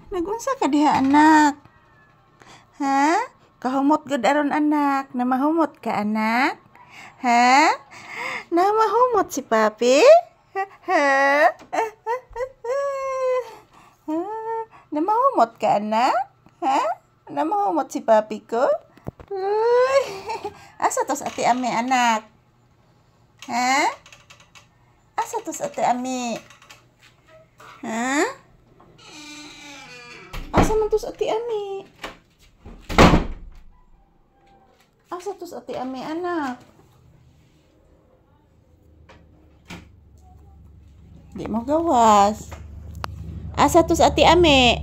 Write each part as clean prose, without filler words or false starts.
Nagunsa ka diha anak? Ha? Kahumot gud aron anak. Namahumot ka anak? Ha? Namahumot si papi? Ha? Namahumot ka anak? Ha? Namahumot si papi ko? Uy. Asa tos ati ami anak? Ha? Asa tos ati ami? Ha? Asa man tos ati ami? Asa tos ati ami anak? Di mo gawas. Asa tos ati ami?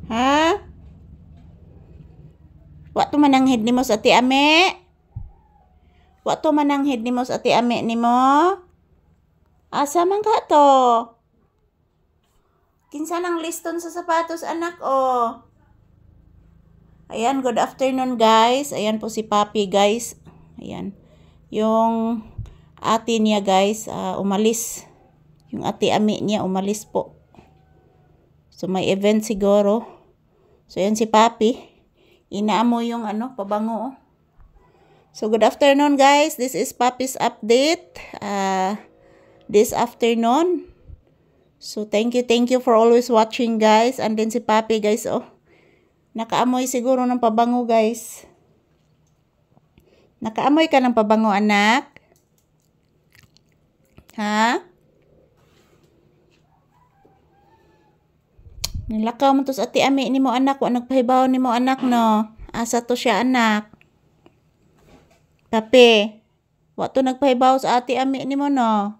Ha? Wa to mananghid nimo sa ati ami? Wa to mananghid nimo sa ati ami nimo? Asa man ka to? Kinsa nang liston sa sapatos anak oh. Ayan, good afternoon guys. Ayan po si Papi guys. Ayan. Yung ate niya guys, umalis. Yung ate ami niya umalis po. So may event siguro. So yan si Papi. Inaamo yung pabango. So good afternoon guys. This is Papi's update. This afternoon. So thank you for always watching guys. And then si Papi guys oh. Nakaamoy siguro ng pabango guys. Nakaamoy ka ng pabango anak? Ha? Nilakaw mo to sa ati ami ni mo anak. Wa nagpahibaw ni mo anak no. Asa to siya anak? Papi. Wa to nagpahibaw sa ati ami ni mo no.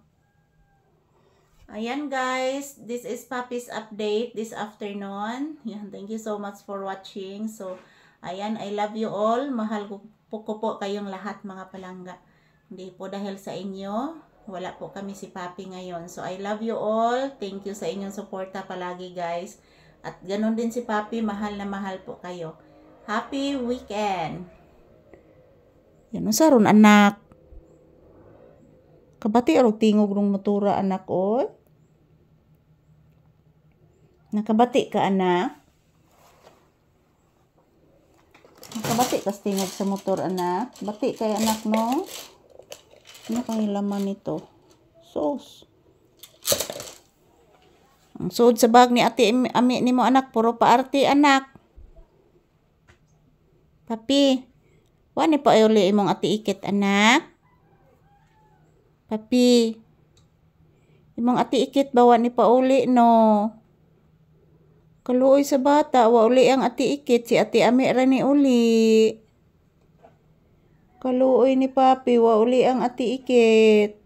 Ayan guys, this is Papi's update this afternoon. Yan, thank you so much for watching. So, ayan, I love you all. Mahal ko po kayong lahat mga palangga. Hindi po dahil sa inyo, wala po kami si Papi ngayon. So, I love you all. Thank you sa inyong suporta palagi guys. At ganun din si Papi, mahal na mahal po kayo. Happy weekend! Yan, saron anak. Kabati arog tingog ng motora anak oy. Nakabati ka anak? Nakabati ka tingog sa motor anak? Bati kay anak no? Ano kang laman nito? Sauce. Ang sud sa bag ni ate ami ni mo anak, puro paarte anak. Papi, wani pa uli imong ati ikit anak? Papi, imong ati ikit ba wani pa uli no? Kaluoy sa bata, wa uli ang ati ikit, si ati ami ra ni uli. Kaluoy ni Papi, wa uli ang ati ikit.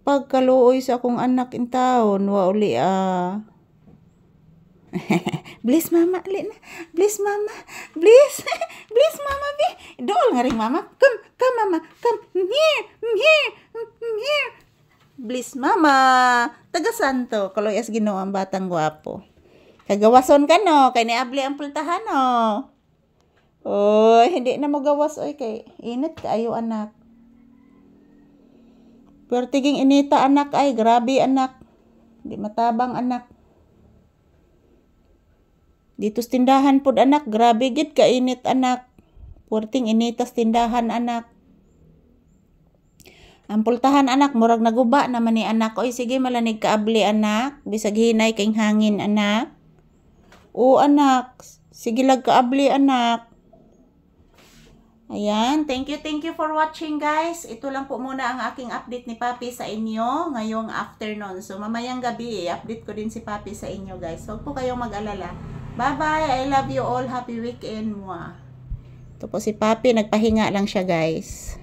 Pag kaluoy sa akong anak in taon, wa uli Bless mama, Lina. Bless mama. Bless. Bless mama, be. Dool nga rin mama. Come mama. Come. Here. Bless mama. Taga santo. Kaloy as Ginoo ang batang gwapo. Kagawason ka no. Kay niabli ang pultahan no. Oy, hindi na mo gawas oy kay init kaayo anak. Pero tiging inita anak ay grabe anak. Di matabang anak. Dito sa tindahan pod anak, grabe gid ka init anak. Puwerting initas tindahan anak. Ang pultahan anak, murag naguba naman ni anak. Oy, sige malanig kaabli anak. Bisag hinay kay hangin anak. O anak, sige lag kaabli anak. Ayan, thank you for watching guys. Ito lang po muna ang aking update ni Papi sa inyo ngayong afternoon. So mamayang gabi, update ko din si Papi sa inyo guys. Huwag po kayong mag-alala. Bye-bye, I love you all. Happy weekend. Mwah. Ito po si Papi, nagpahinga lang siya guys.